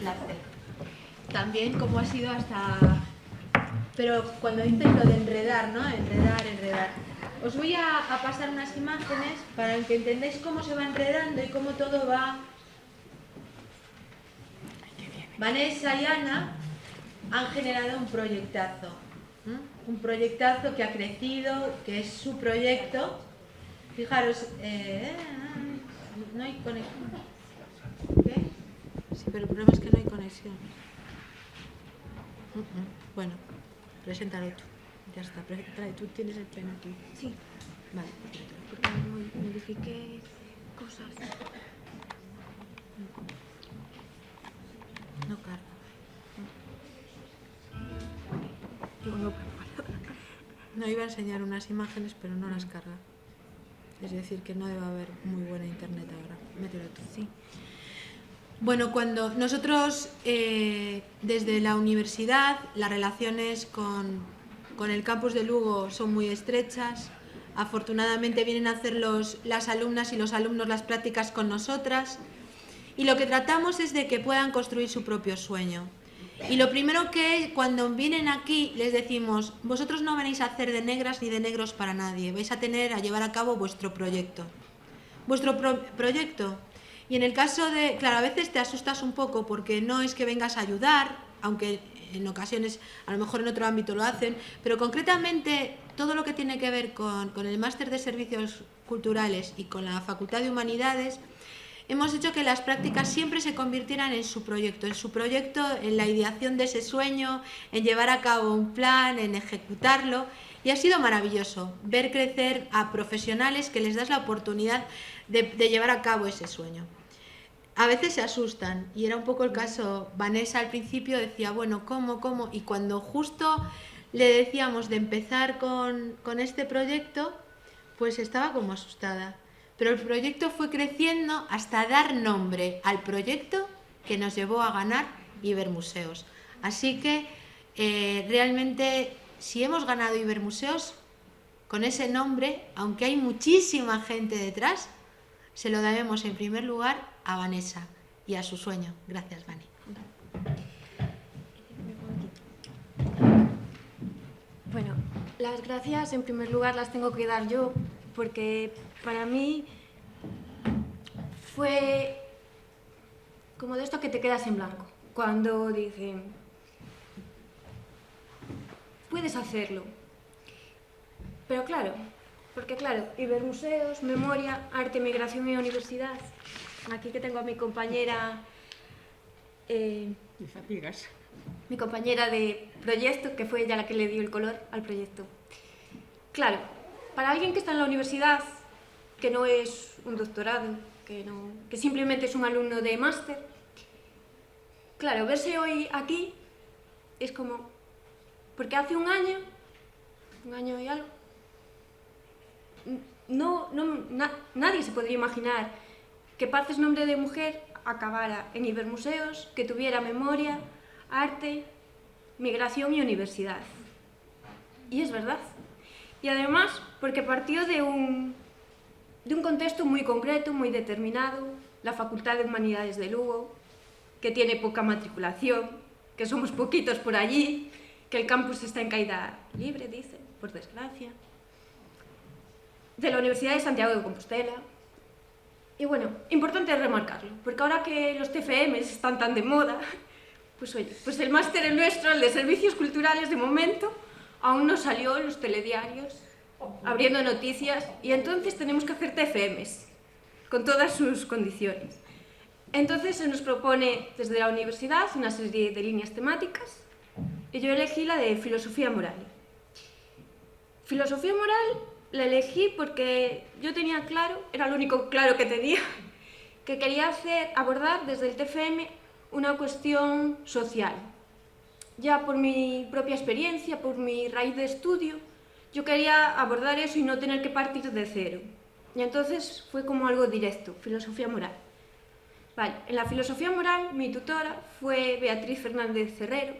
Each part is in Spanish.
placer. También como ha sido hasta... Pero cuando dices lo de enredar, ¿no? Enredar. Os voy a pasar unas imágenes para que entendáis cómo se va enredando y cómo todo va... Vanessa y Ana han generado un proyectazo. Un proyectazo que ha crecido, que es su proyecto. Fijaros, no hay conexión. ¿Qué? Sí, pero el problema es que no hay conexión. Bueno, preséntalo tú. Ya está, preséntalo. Tú tienes el pleno aquí. Sí. Vale, preséntalo. Porque modifiqué cosas. No carga. No, iba a enseñar unas imágenes, pero no las carga. Es decir, que no debe haber muy buena internet ahora. Mételo tú. Sí. Bueno, cuando nosotros desde la universidad, las relaciones con el campus de Lugo son muy estrechas. Afortunadamente vienen a hacer las alumnas y los alumnos las prácticas con nosotras. Y lo que tratamos es de que puedan construir su propio sueño. Y lo primero que cuando vienen aquí les decimos, vosotros no venís a hacer de negras ni de negros para nadie, vais a llevar a cabo vuestro proyecto. Vuestro proyecto. Y en el caso de, claro, a veces te asustas un poco porque no es que vengas a ayudar, aunque en ocasiones a lo mejor en otro ámbito lo hacen, pero concretamente todo lo que tiene que ver con el máster de servicios culturales y con la Facultad de Humanidades, hemos hecho que las prácticas siempre se convirtieran en su proyecto, en la ideación de ese sueño, en llevar a cabo un plan, en ejecutarlo. Y ha sido maravilloso ver crecer a profesionales que les das la oportunidad de llevar a cabo ese sueño. A veces se asustan, y era un poco el caso. Vanessa al principio decía, bueno, ¿cómo? Y cuando justo le decíamos de empezar con este proyecto, pues estaba como asustada. Pero el proyecto fue creciendo hasta dar nombre al proyecto que nos llevó a ganar Ibermuseos. Así que realmente, si hemos ganado Ibermuseos con ese nombre, aunque hay muchísima gente detrás, se lo debemos en primer lugar a Vanessa y a su sueño. Gracias, Vani. Bueno, las gracias en primer lugar las tengo que dar yo, porque para mí fue como de esto que te quedas en blanco, cuando dicen, puedes hacerlo. Pero claro, porque claro, Ibermuseos, Memoria, Arte, Migración y Universidad. Aquí que tengo a mi compañera... Y fatigas. Mi compañera de proyecto, que fue ella la que le dio el color al proyecto. Claro, para alguien que está en la universidad, que no es un doctorado, que simplemente es un alumno de máster, claro, verse hoy aquí es como... Porque hace un año y algo, nadie se podría imaginar que Paces Nombre de Mujer acabara en Ibermuseos, que tuviera Memoria, Arte, Migración y Universidad. Y es verdad. Y además, porque partió de un contexto muy concreto, muy determinado, la Facultad de Humanidades de Lugo, que tiene poca matriculación, que somos poquitos por allí, que el campus está en caída libre, dicen, por desgracia. De la Universidad de Santiago de Compostela. Y bueno, importante remarcarlo, porque ahora que los TFMs están tan de moda, pues oye, pues el máster es nuestro, el de Servicios Culturales, de momento, aún no salió en los telediarios, abriendo noticias, y entonces tenemos que hacer TFMs, con todas sus condiciones. Entonces se nos propone desde la universidad una serie de líneas temáticas, y yo elegí la de Filosofía Moral. Filosofía Moral la elegí porque yo tenía claro, era lo único claro que tenía, que quería abordar desde el TFM una cuestión social. Ya por mi propia experiencia, por mi raíz de estudio, yo quería abordar eso y no tener que partir de cero. Y entonces fue como algo directo, filosofía moral. Vale, en la filosofía moral mi tutora fue Beatriz Fernández Cerrero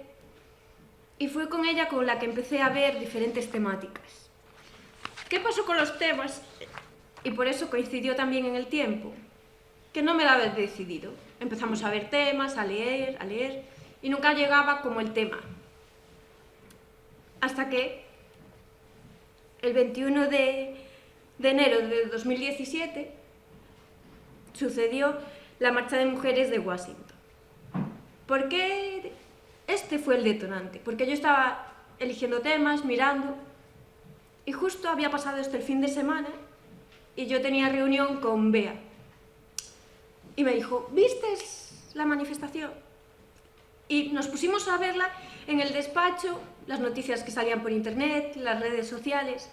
y fue con ella con la que empecé a ver diferentes temáticas. ¿Qué pasó con los temas? Y por eso coincidió también en el tiempo, que no me lo había decidido. empezamos a ver temas, a leer, y nunca llegaba como el tema. Hasta que el 21 de enero de 2017 sucedió la Marcha de Mujeres de Washington. ¿Por qué este fue el detonante? Porque yo estaba eligiendo temas, mirando, y justo había pasado el fin de semana y yo tenía reunión con Bea. Y me dijo, ¿viste la manifestación? Y nos pusimos a verla en el despacho, las noticias que salían por internet, las redes sociales.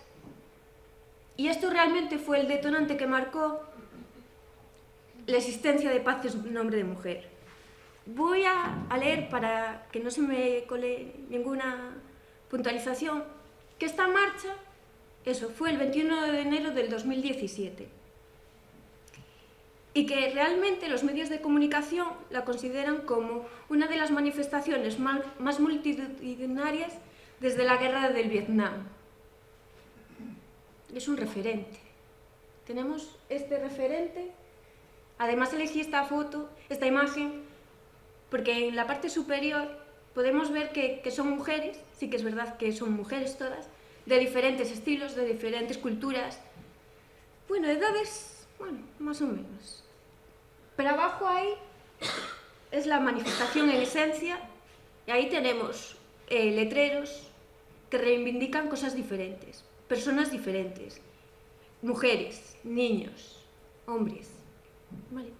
Y esto realmente fue el detonante que marcó la existencia de Paz en nombre de mujer. Voy a leer, para que no se me cole ninguna puntualización, que esta marcha, eso, fue el 21 de enero del 2017. Y que realmente los medios de comunicación la consideran como una de las manifestaciones más multitudinarias desde la guerra del Vietnam. Es un referente. Tenemos este referente. Además elegí esta foto, esta imagen, porque en la parte superior podemos ver que son mujeres, sí que es verdad que son mujeres todas, de diferentes estilos, de diferentes culturas, bueno, edades, bueno, más o menos. Pero abajo ahí es la manifestación en esencia, y ahí tenemos letreros que reivindican cosas diferentes, personas diferentes, mujeres, niños, hombres, ¿vale?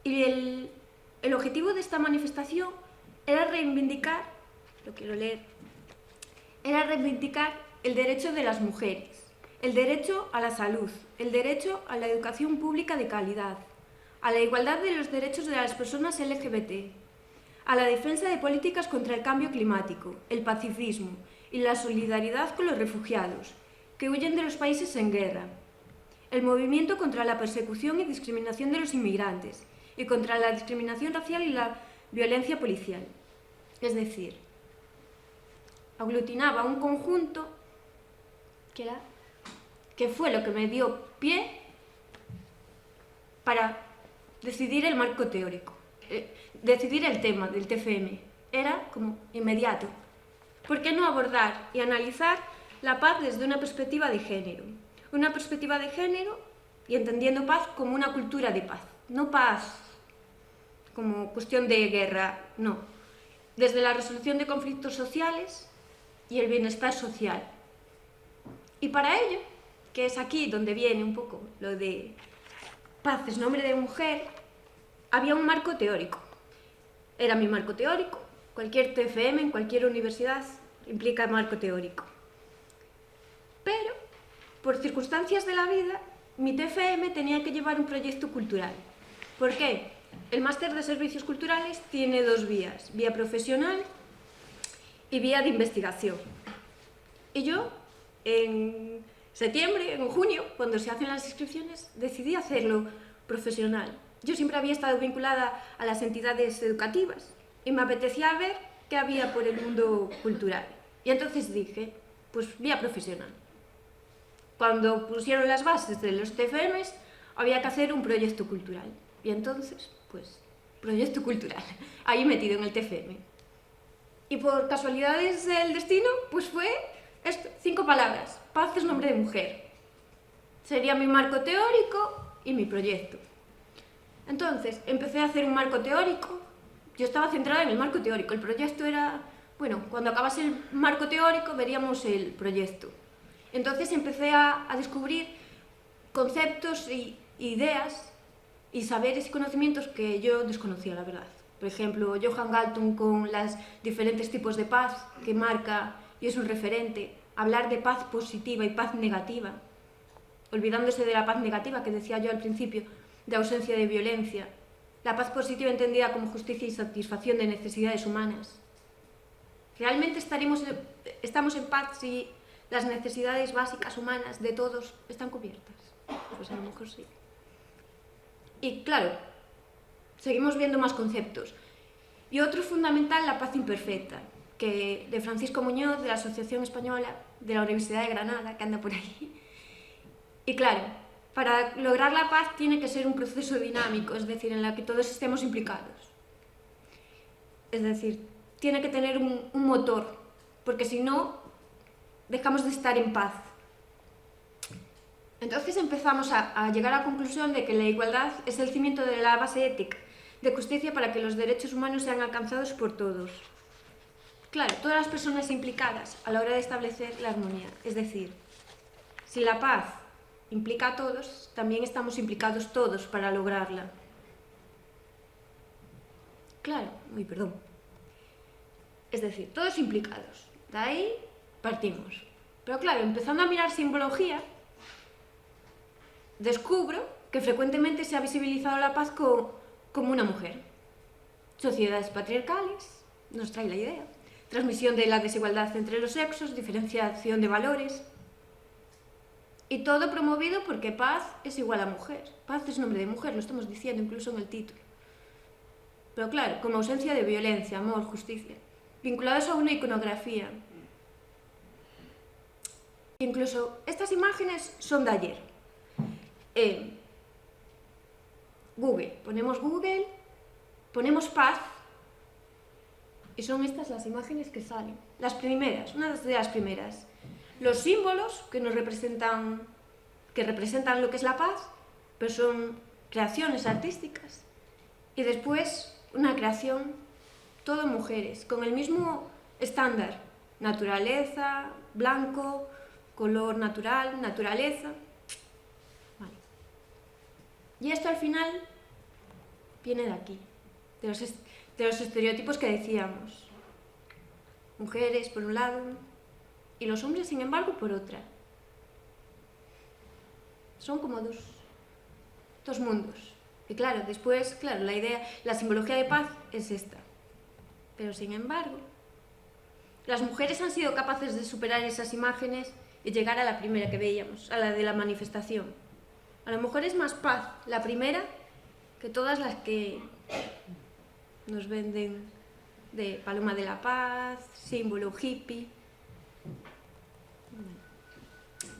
Y el objetivo de esta manifestación era reivindicar, lo quiero leer, era reivindicar el derecho de las mujeres, el derecho a la salud, el derecho a la educación pública de calidad, a la igualdad de los derechos de las personas LGBT, a la defensa de políticas contra el cambio climático, el pacifismo y la solidaridad con los refugiados que huyen de los países en guerra, el movimiento contra la persecución y discriminación de los inmigrantes y contra la discriminación racial y la violencia policial. Es decir, aglutinaba un conjunto que fue lo que me dio pie para decidir el marco teórico, decidir el tema del TFM. Era como inmediato. ¿Por qué no abordar y analizar la paz desde una perspectiva de género? Una perspectiva de género y entendiendo paz como una cultura de paz. No paz como cuestión de guerra, no. Desde la resolución de conflictos sociales y el bienestar social. Y para ello, que es aquí donde viene un poco lo de Paz en nombre de mujer, había un marco teórico. Era mi marco teórico. Cualquier TFM en cualquier universidad implica marco teórico. Pero, por circunstancias de la vida, mi TFM tenía que llevar un proyecto cultural. ¿Por qué? El máster de servicios culturales tiene dos vías, vía profesional y vía de investigación. Y yo, en septiembre, en junio, cuando se hacen las inscripciones, decidí hacerlo profesional. Yo siempre había estado vinculada a las entidades educativas y me apetecía ver qué había por el mundo cultural. Y entonces dije, pues vía profesional. Cuando pusieron las bases de los TFMs, había que hacer un proyecto cultural. Y entonces, pues, proyecto cultural, ahí metido en el TFM. Y por casualidades del destino, pues fue esto, 5 palabras. Paz es nombre de mujer. Sería mi marco teórico y mi proyecto. Entonces, empecé a hacer un marco teórico. Yo estaba centrada en el marco teórico. El proyecto era, bueno, cuando acabase el marco teórico veríamos el proyecto. Entonces empecé a descubrir conceptos e ideas y saberes y conocimientos que yo desconocía, la verdad. Por ejemplo, Johan Galtung con los diferentes tipos de paz que marca y es un referente. Hablar de paz positiva y paz negativa, olvidándose de la paz negativa que decía yo al principio, de ausencia de violencia. La paz positiva entendida como justicia y satisfacción de necesidades humanas. ¿Realmente estamos en paz si las necesidades básicas humanas de todos están cubiertas? Pues a lo mejor sí. Y claro, seguimos viendo más conceptos. Y otro fundamental, la paz imperfecta, que de Francisco Muñoz, de la Asociación Española, de la Universidad de Granada, que anda por ahí. Y claro, Para lograr la paz tiene que ser un proceso dinámico, es decir, en el que todos estemos implicados. Es decir, tiene que tener un motor, porque si no, dejamos de estar en paz. Entonces empezamos a llegar a la conclusión de que la igualdad es el cimiento de la base ética de justicia para que los derechos humanos sean alcanzados por todos. Claro, todas las personas implicadas a la hora de establecer la armonía. Es decir, si la paz implica a todos, también estamos implicados todos para lograrla. Claro, perdón. Es decir, todos implicados. De ahí partimos. Pero claro, empezando a mirar simbología, descubro que frecuentemente se ha visibilizado la paz como una mujer. Sociedades patriarcales, nos trae la idea. Transmisión de la desigualdad entre los sexos, diferenciación de valores. Y todo promovido porque paz es igual a mujer. Paz es nombre de mujer, lo estamos diciendo incluso en el título. Pero claro, como ausencia de violencia, amor, justicia, vinculados a una iconografía. Incluso estas imágenes son de ayer. Google, ponemos paz y son estas las imágenes que salen. Las primeras, una de las primeras. Los símbolos que representan lo que es la paz, pero son creaciones artísticas. Y después una creación, todo mujeres, con el mismo estándar. Naturaleza, blanco, color natural, naturaleza. Vale. Y esto al final viene de aquí, de los estereotipos que decíamos. Mujeres por un lado y los hombres, sin embargo, por otra. Son como dos mundos. Y claro, después, la simbología de paz es esta. Pero sin embargo, las mujeres han sido capaces de superar esas imágenes y llegar a la primera que veíamos, a la de la manifestación. A lo mejor es más paz la primera que todas las que nos venden de Paloma de la Paz, símbolo hippie.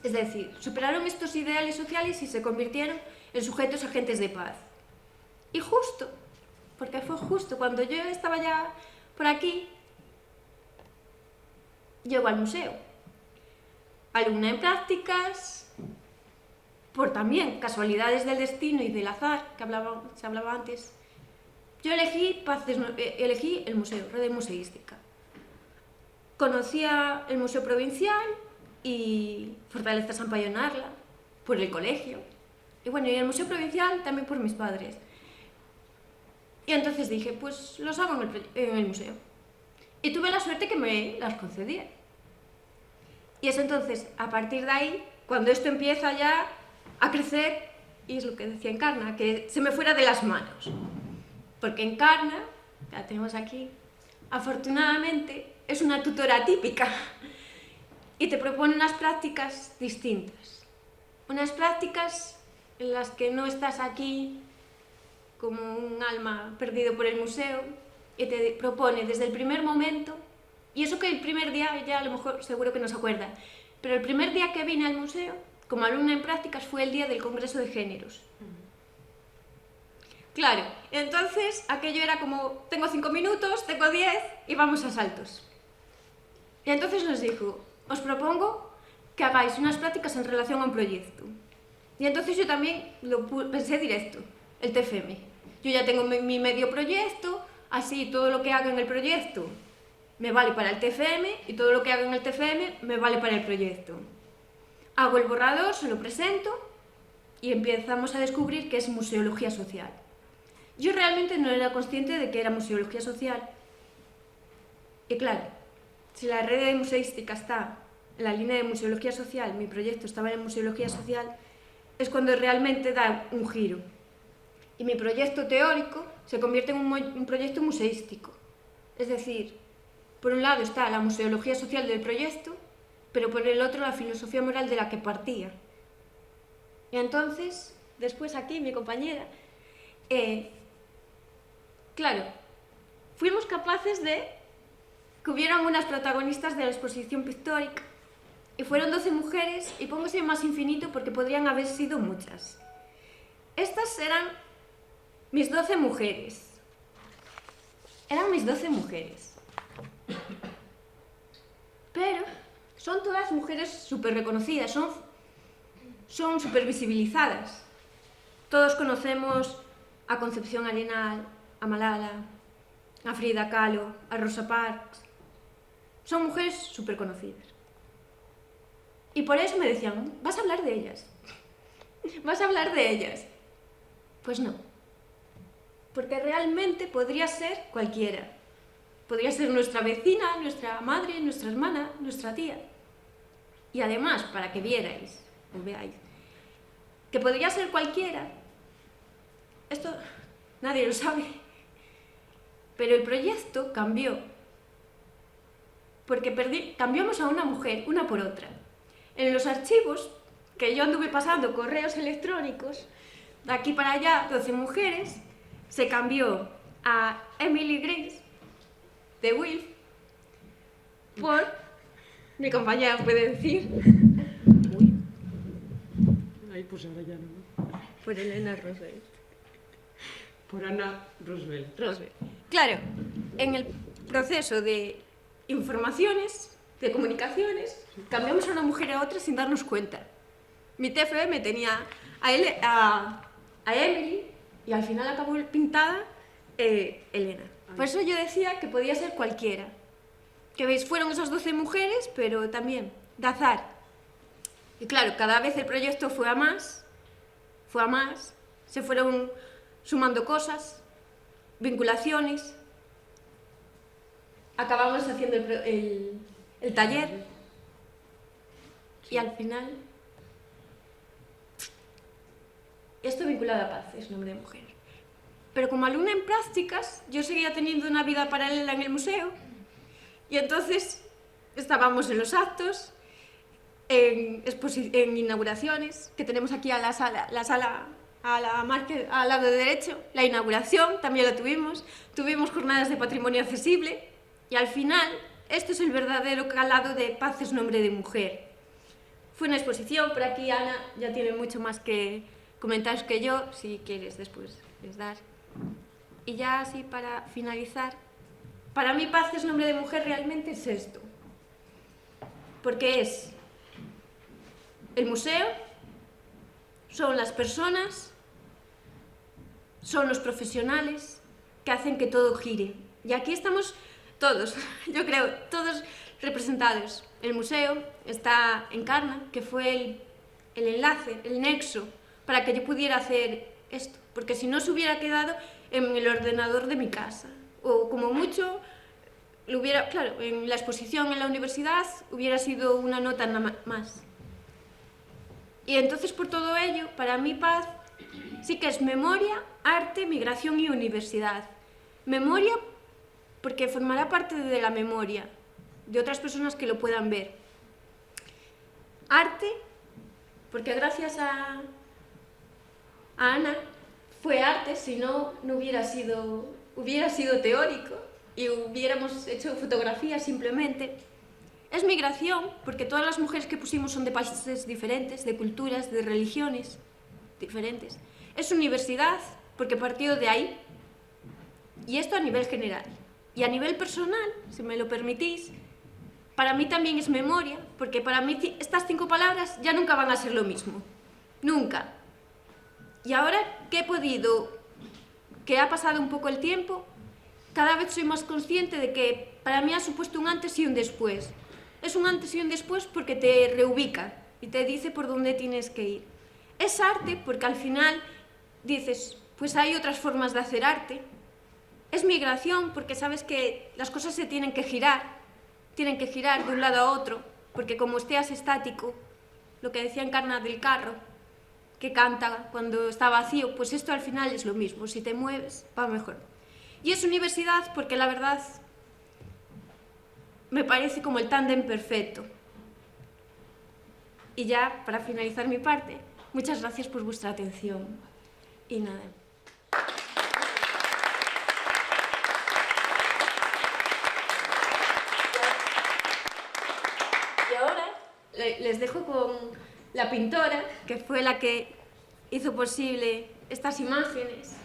Es decir, superaron estos ideales sociales y se convirtieron en sujetos agentes de paz. Y justo, porque fue justo cuando yo estaba ya por aquí, llego al museo. Alumna en prácticas, por también casualidades del destino y del azar, que se hablaba antes, yo elegí el museo, Red Museística. Conocía el Museo Provincial y Fortaleza San Payonarla, por el colegio. Y bueno, y el Museo Provincial también por mis padres. Y entonces dije, pues los hago en el museo. Y tuve la suerte que me las concedían. Y es entonces, a partir de ahí, cuando esto empieza ya a crecer, y es lo que decía Encarna, que se me fuera de las manos. Porque Encarna, la tenemos aquí, afortunadamente es una tutora típica y te propone unas prácticas distintas. Unas prácticas en las que no estás aquí como un alma perdido por el museo y te propone desde el primer momento, y eso que el primer día ya a lo mejor seguro que no se acuerda, pero el primer día que vine al museo como alumna en prácticas fue el día del Congreso de Géneros. Claro, entonces aquello era como, tengo 5 minutos, tengo 10 y vamos a saltos. Y entonces nos dijo, os propongo que hagáis unas prácticas en relación a un proyecto. Y entonces yo también lo pensé directo, el TFM. Yo ya tengo mi medio proyecto, así todo lo que haga en el proyecto me vale para el TFM y todo lo que haga en el TFM me vale para el proyecto. Hago el borrador, se lo presento y empezamos a descubrir que es museología social. Yo realmente no era consciente de que era museología social. Y claro, si la red de museística está en la línea de museología social, mi proyecto estaba en museología social, es cuando realmente da un giro. Y mi proyecto teórico se convierte en un proyecto museístico. Es decir, por un lado está la museología social del proyecto, pero por el otro la filosofía moral de la que partía. Y entonces, después aquí mi compañera, claro, fuimos capaces de que hubieran unas protagonistas de la exposición pictórica Y fueron 12 mujeres, y pongo ese más infinito porque podrían haber sido muchas. Estas eran mis 12 mujeres. Eran mis 12 mujeres. Pero son todas mujeres súper reconocidas, son súper visibilizadas. Todos conocemos a Concepción Arenal, a Malala, a Frida Kahlo, a Rosa Parks. Son mujeres súper conocidas. Y por eso me decían, ¿vas a hablar de ellas? ¿Vas a hablar de ellas? Pues no. Porque realmente podría ser cualquiera. Podría ser nuestra vecina, nuestra madre, nuestra hermana, nuestra tía. Y además, para que vierais, o veáis, que podría ser cualquiera, esto nadie lo sabe, pero el proyecto cambió. Porque cambiamos a una mujer, una por otra. En los archivos, que yo anduve pasando correos electrónicos, de aquí para allá, 12 mujeres, se cambió a Emily Grace, de Wilf, por, mi compañera puede decir, Ahí pues ahora ya no. por Elena Roosevelt. Por Ana Roosevelt. Claro, en el proceso de informaciones, de comunicaciones, cambiamos a una mujer a otra sin darnos cuenta. Mi TFM tenía a Emily y al final acabó pintada Elena. Por eso yo decía que podía ser cualquiera. Que veis, fueron esas 12 mujeres, pero también de azar. Y claro, cada vez el proyecto fue a más, se fueron sumando cosas, vinculaciones. Acabamos haciendo el taller y al final esto vinculado a Paz es nombre de mujer. Pero como alumna en prácticas, yo seguía teniendo una vida paralela en el museo y entonces estábamos en los actos, en inauguraciones, que tenemos aquí a la sala al lado derecho, la inauguración también la tuvimos jornadas de patrimonio accesible y al final esto es el verdadero calado de Paz es nombre de mujer. Fue una exposición, por aquí Ana ya tiene mucho más que comentaros que yo, si quieres después les dar. Y ya así para finalizar, para mí Paz es nombre de mujer realmente es esto, porque es el museo, son las personas, son los profesionales que hacen que todo gire. Y aquí estamos todos, yo creo, todos representados. El museo está Encarna, que fue el enlace, el nexo, para que yo pudiera hacer esto. Porque si no se hubiera quedado en el ordenador de mi casa. O como mucho, claro, en la exposición en la universidad hubiera sido una nota nada más. Y entonces por todo ello, para mí Paz sí que es memoria, arte, migración y universidad. Memoria porque formará parte de la memoria de otras personas que lo puedan ver. Arte porque gracias a Ana fue arte, si no, no hubiera sido teórico y hubiéramos hecho fotografías simplemente. Es migración, porque todas las mujeres que pusimos son de países diferentes, de culturas, de religiones diferentes. Es universidad, porque partió de ahí. Y esto a nivel general. Y a nivel personal, si me lo permitís, para mí también es memoria, porque para mí estas 5 palabras ya nunca van a ser lo mismo. Nunca. Y ahora que ha pasado un poco el tiempo, cada vez soy más consciente de que para mí ha supuesto un antes y un después. Es un antes y un después porque te reubica y te dice por dónde tienes que ir. Es arte porque al final dices, pues hay otras formas de hacer arte. Es migración porque sabes que las cosas se tienen que girar de un lado a otro, porque como estés estático, lo que decía Encarna del carro, que canta cuando está vacío, pues esto al final es lo mismo, si te mueves va mejor. Y es universidad porque la verdad me parece como el tándem perfecto. Y ya, para finalizar mi parte, muchas gracias por vuestra atención. Y nada. Y ahora, les dejo con la pintora, que fue la que hizo posible estas imágenes.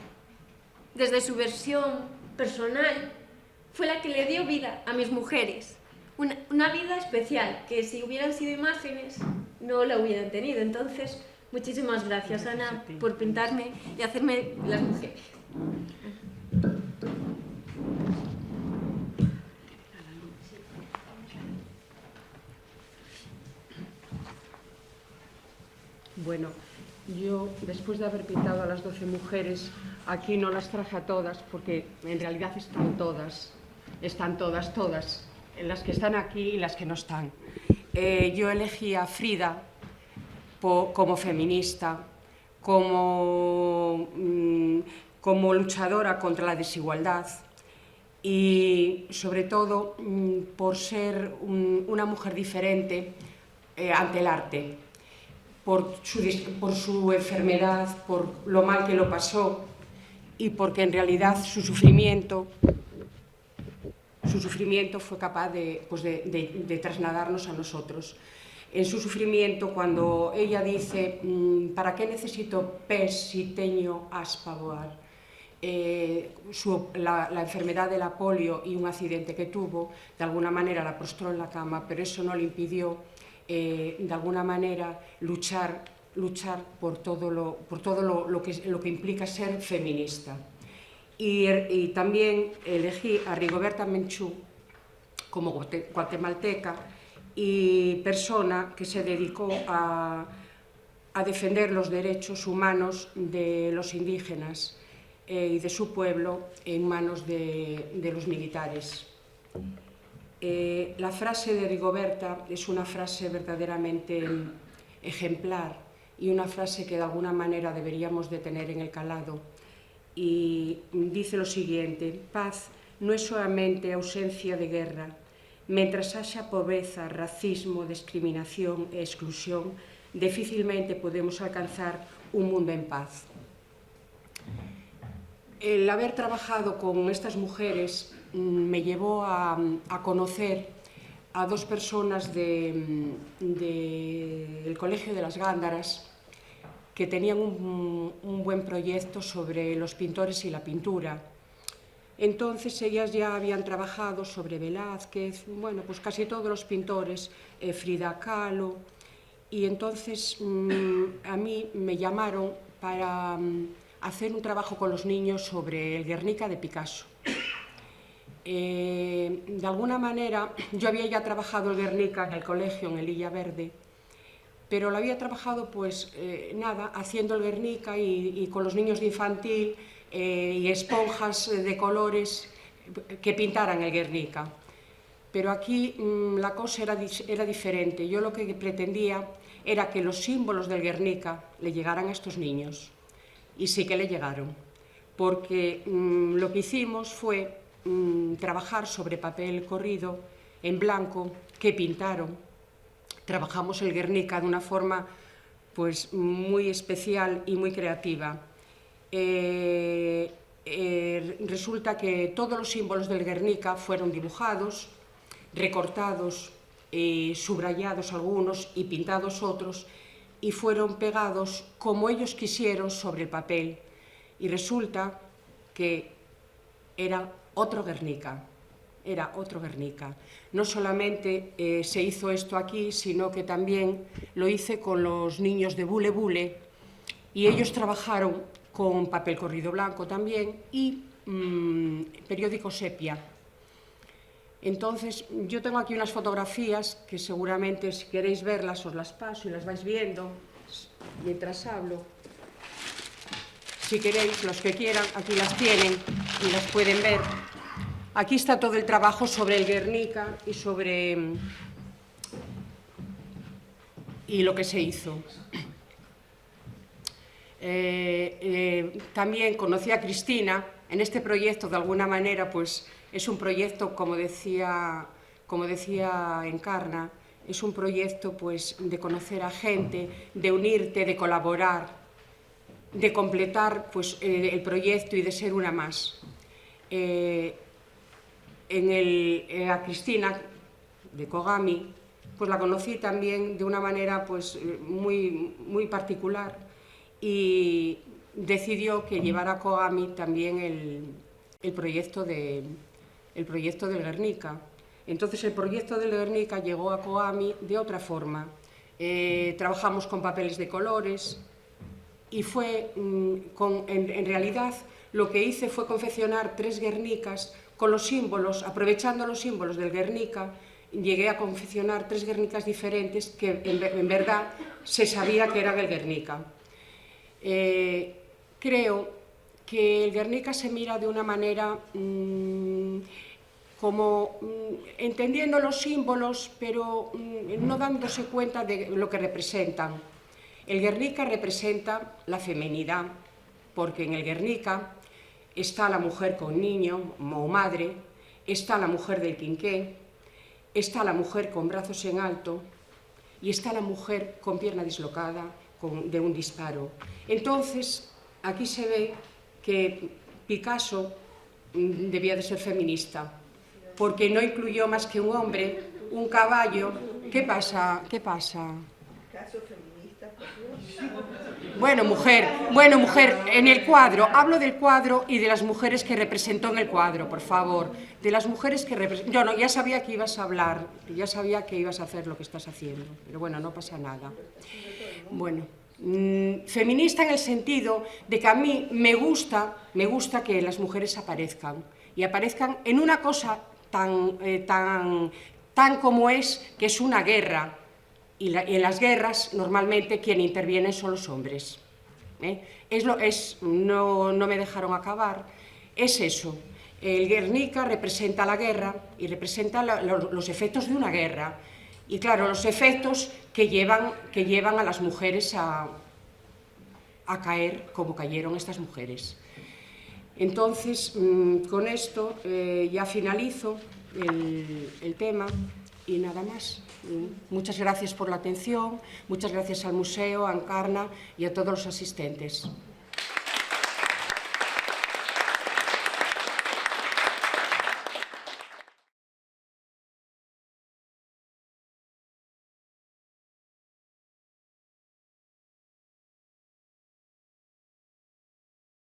Desde su versión personal, fue la que le dio vida a mis mujeres. Una vida especial, que si hubieran sido imágenes, no la hubieran tenido. Entonces, muchísimas gracias, Ana, por pintarme y hacerme las mujeres. Bueno, yo después de haber pintado a las 12 mujeres, aquí no las traje a todas porque en realidad están todas, las que están aquí y las que no están. Yo elegí a Frida como feminista, como luchadora contra la desigualdad y sobre todo por ser una mujer diferente ante el arte. Por su enfermedad, por lo mal que lo pasó y porque en realidad su sufrimiento fue capaz de trasladarnos a nosotros. En su sufrimiento, cuando ella dice «¿Para qué necesito pes si teño aspa voar?», la enfermedad de la polio y un accidente que tuvo, de alguna manera la prostró en la cama, pero eso no le impidió de alguna manera luchar por todo lo que implica ser feminista. Y también elegí a Rigoberta Menchú como guatemalteca y persona que se dedicó a defender los derechos humanos de los indígenas y de su pueblo en manos de los militares. La frase de Rigoberta es una frase verdaderamente ejemplar y una frase que de alguna manera deberíamos de tener en el calado. Y dice lo siguiente: paz no es solamente ausencia de guerra. Mientras haya pobreza, racismo, discriminación e exclusión, difícilmente podemos alcanzar un mundo en paz. El haber trabajado con estas mujeres me llevó a conocer a dos personas del Colegio de las Gándaras que tenían un buen proyecto sobre los pintores y la pintura. Entonces ellas ya habían trabajado sobre Velázquez, bueno, pues casi todos los pintores, Frida Kahlo, y entonces a mí me llamaron para hacer un trabajo con los niños sobre el Guernica de Picasso. De alguna manera, yo había ya trabajado el Guernica en el colegio, en el Illa Verde, pero lo había trabajado, pues, haciendo el Guernica y con los niños de infantil y esponjas de colores que pintaran el Guernica. Pero aquí la cosa era diferente. Yo lo que pretendía era que los símbolos del Guernica le llegaran a estos niños. Y sí que le llegaron, porque lo que hicimos fue trabajar sobre papel corrido en blanco que pintaron. Trabajamos el Guernica de una forma pues muy especial y muy creativa. Resulta que todos los símbolos del Guernica fueron dibujados, recortados, subrayados algunos y pintados otros, y fueron pegados como ellos quisieron sobre el papel. Y resulta que era otro Guernica, No solamente se hizo esto aquí, sino que también lo hice con los niños de Bule Bule, y ellos trabajaron con papel corrido blanco también y periódico sepia. Entonces, yo tengo aquí unas fotografías que seguramente, si queréis verlas, os las paso y las vais viendo mientras hablo. Si queréis, los que quieran, aquí las tienen y las pueden ver. Aquí está todo el trabajo sobre el Guernica y lo que se hizo. También conocí a Cristina en este proyecto. De alguna manera, pues es un proyecto, como decía Encarna, es un proyecto pues de conocer a gente, de unirte, de colaborar, de completar pues el proyecto y de ser una más. A Cristina de Kogami pues la conocí también de una manera pues muy particular y decidió que llevara a Coami también el proyecto del Guernica. Entonces el proyecto del Guernica llegó a Coami de otra forma. Trabajamos con papeles de colores y fue, en realidad, lo que hice fue confeccionar 3 Guernicas con los símbolos, aprovechando los símbolos del Guernica, llegué a confeccionar 3 Guernicas diferentes que en verdad se sabía que eran el Guernica. Creo que el Guernica se mira de una manera como entendiendo los símbolos, pero no dándose cuenta de lo que representan. El Guernica representa la feminidad, porque en el Guernica está la mujer con niño o madre, está la mujer del quinqué, está la mujer con brazos en alto y está la mujer con pierna dislocada de un disparo. Entonces, aquí se ve que Picasso debía de ser feminista, porque no incluyó más que un hombre, un caballo. ¿Qué pasa? ¿Qué pasa? Bueno, mujer, en el cuadro, hablo del cuadro y de las mujeres que representó en el cuadro, por favor. De las mujeres que representó. Yo no, ya sabía que ibas a hablar, ya sabía que ibas a hacer lo que estás haciendo, pero bueno, no pasa nada. Bueno, feminista en el sentido de que a mí me gusta que las mujeres aparezcan, y aparezcan en una cosa tan como es, que es una guerra. Y en las guerras, normalmente, quien interviene son los hombres. No me dejaron acabar. Es eso. El Guernica representa la guerra y representa los efectos de una guerra. Y claro, los efectos que llevan a las mujeres a caer como cayeron estas mujeres. Entonces, con esto ya finalizo el tema. Y nada más. Muchas gracias por la atención, muchas gracias al museo, a Encarna y a todos los asistentes.